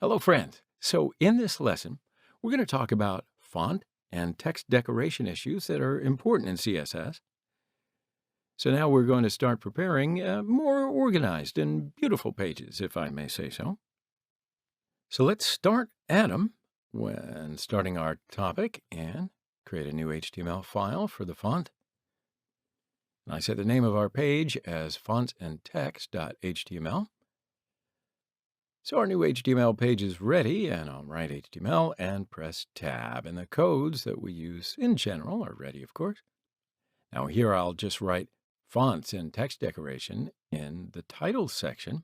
Hello, friends. So, in this lesson, we're going to talk about font and text decoration issues that are important in CSS. So, now we're going to start preparing more organized and beautiful pages, if I may say so. So, let's start Atom when starting our topic and create a new HTML file for the font. And I set the name of our page as fontsandtext.html. So our new HTML page is ready, and I'll write HTML and press Tab. And the codes that we use in general are ready, of course. Now here I'll just write fonts and text decoration in the title section.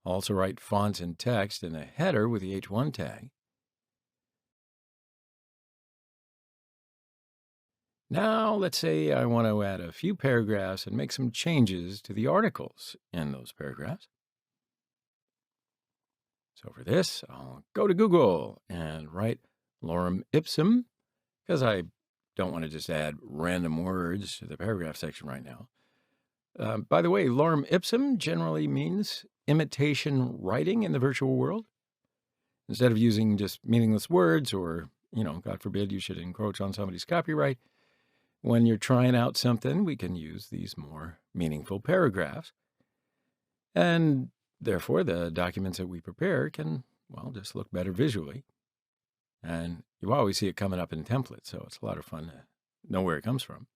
I'll also write fonts and text in the header with the H1 tag. Now let's say I want to add a few paragraphs and make some changes to the articles in those paragraphs. So for this, I'll go to Google and write lorem ipsum, because I don't want to just add random words to the paragraph section right now. By the way, lorem ipsum generally means imitation writing in the virtual world. Instead of using just meaningless words or, God forbid you should encroach on somebody's copyright, when you're trying out something, we can use these more meaningful paragraphs. And therefore, the documents that we prepare can, just look better visually. And you always see it coming up in templates, so it's a lot of fun to know where it comes from.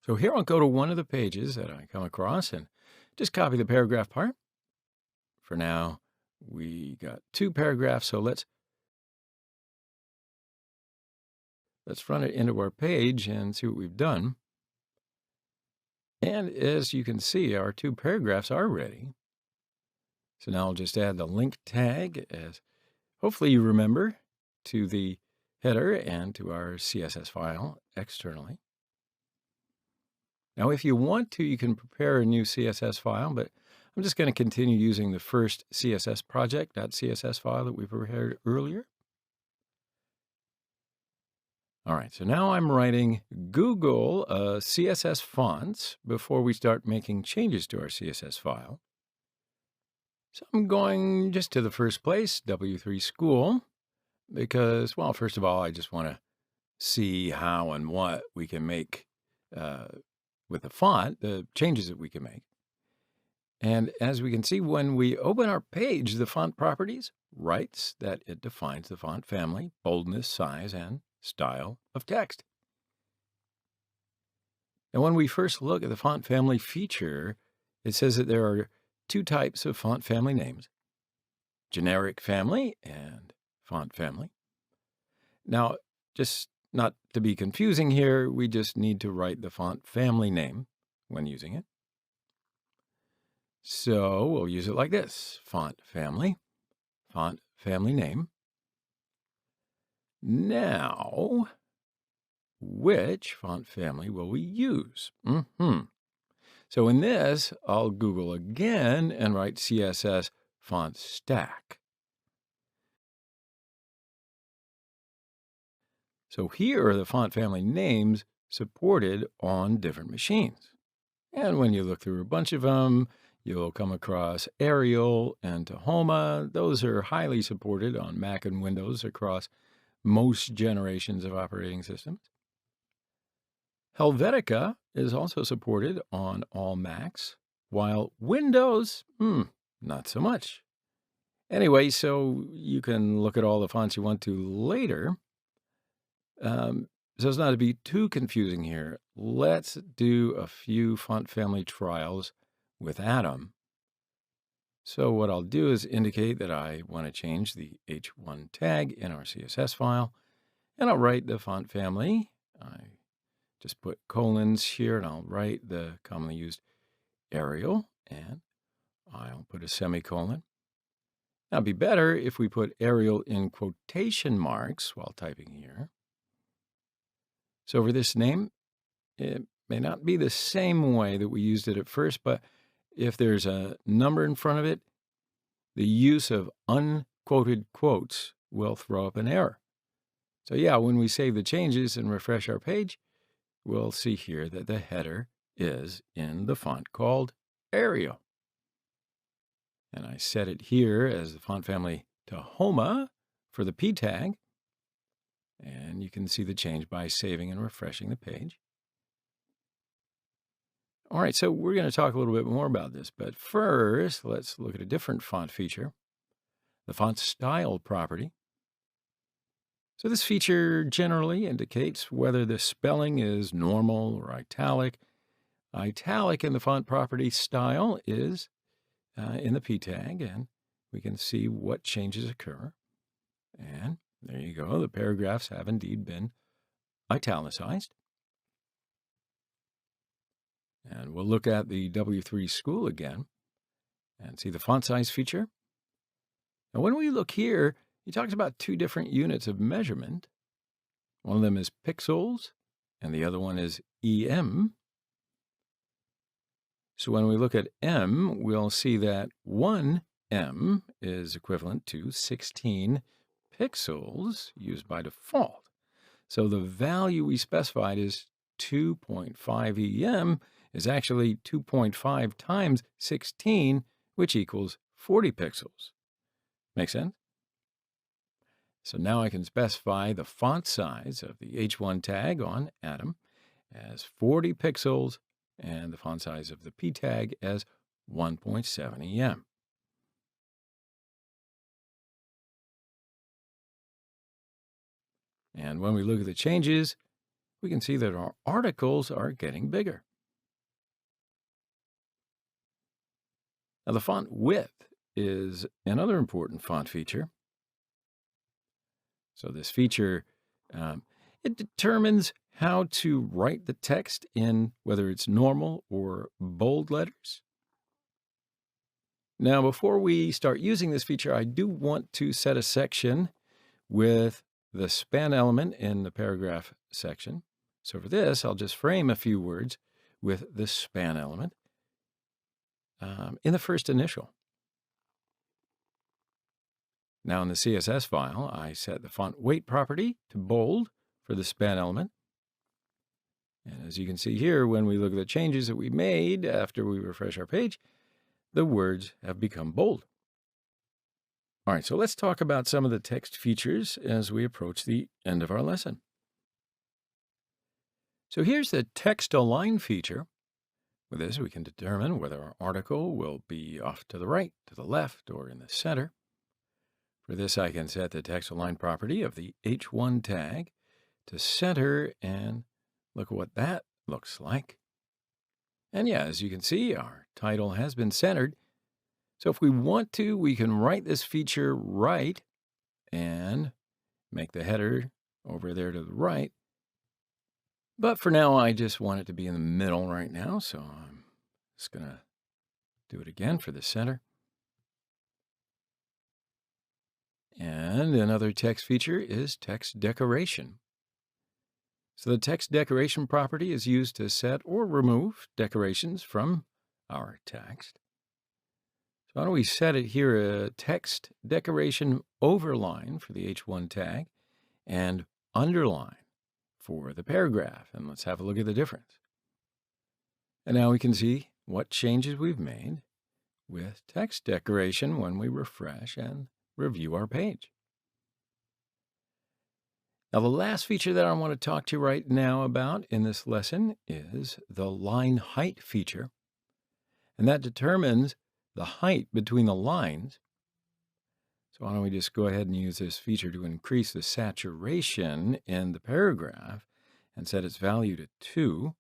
So here I'll go to one of the pages that I come across and just copy the paragraph part. For now, we got two paragraphs, so let's run it into our page and see what we've done. And as you can see, our two paragraphs are ready. So now I'll just add the link tag, as hopefully you remember, to the header and to our CSS file externally. Now, if you want to, you can prepare a new CSS file, but I'm just going to continue using the first CSS project.css file that we prepared earlier. All right, so now I'm writing Google CSS fonts before we start making changes to our CSS file. So I'm going just to the first place, W3 School, because, first of all, I just want to see how and what we can make with the font, the changes that we can make. And as we can see, when we open our page, the font properties writes that it defines the font family, boldness, size, and style of text. And when we first look at the font family feature, it says that there are two types of font family names: generic family and font family. Now, just not to be confusing here, we just need to write the font family name when using it. So we'll use it like this: font family name. Now, which font family will we use? So in this, I'll Google again and write CSS font stack. So here are the font family names supported on different machines. And when you look through a bunch of them, you'll come across Arial and Tahoma. Those are highly supported on Mac and Windows across most generations of operating systems. Helvetica is also supported on all Macs, while Windows, not so much. Anyway, so you can look at all the fonts you want to later. So as not to be too confusing here, let's do a few font family trials with Atom. So what I'll do is indicate that I want to change the H1 tag in our CSS file, and I'll write the font family. I just put colons here, and I'll write the commonly used Arial, and I'll put a semicolon. Now, it'd be better if we put Arial in quotation marks while typing here. So for this name, it may not be the same way that we used it at first, but if there's a number in front of it, the use of unquoted quotes will throw up an error. So yeah, when we save the changes and refresh our page, we'll see here that the header is in the font called Arial. And I set it here as the font family Tahoma for the P tag. And you can see the change by saving and refreshing the page. All right, so we're going to talk a little bit more about this, but first, let's look at a different font feature, the font style property. So this feature generally indicates whether the spelling is normal or italic. Italic in the font property style is in the P tag, and we can see what changes occur. And there you go. The paragraphs have indeed been italicized. And we'll look at the W3 school again and see the font size feature. Now, when we look here, he talks about two different units of measurement. One of them is pixels, and the other one is EM. So when we look at M, we'll see that 1 M is equivalent to 16 pixels used by default. So the value we specified is 2.5 EM is actually 2.5 times 16, which equals 40 pixels. Make sense? So now I can specify the font size of the H1 tag on Atom as 40 pixels and the font size of the P tag as 1.7 EM. And when we look at the changes, we can see that our articles are getting bigger. Now, the font width is another important font feature. So this feature, it determines how to write the text in whether it's normal or bold letters. Now, before we start using this feature, I do want to set a section with the span element in the paragraph section. So for this, I'll just frame a few words with the span element in the first initial. Now in the CSS file, I set the font weight property to bold for the span element. And as you can see here, when we look at the changes that we made after we refresh our page, the words have become bold. All right, so let's talk about some of the text features as we approach the end of our lesson. So here's the text align feature. With this, we can determine whether our article will be off to the right, to the left, or in the center. For this, I can set the text align property of the H1 tag to center, and look at what that looks like. And yeah, as you can see, our title has been centered. So if we want to, we can write this feature right and make the header over there to the right. But for now, I just want it to be in the middle right now, so I'm just going to do it again for the center. And another text feature is text decoration. So the text decoration property is used to set or remove decorations from our text. So why don't we set it here, a text decoration overline for the H1 tag and underline for the paragraph. And let's have a look at the difference. And now we can see what changes we've made with text decoration when we refresh and review our page. Now, the last feature that I want to talk to you right now about in this lesson is the line height feature. And that determines the height between the lines. So why don't we just go ahead and use this feature to increase the saturation in the paragraph and set its value to 2.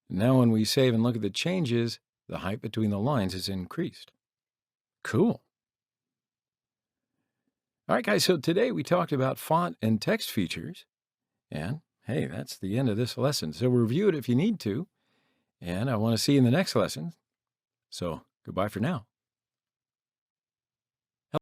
Now when we save and look at the changes, the height between the lines is increased. Cool. All right, guys, so today we talked about font and text features. And hey, that's the end of this lesson. So review it if you need to. And I want to see you in the next lesson. So goodbye for now.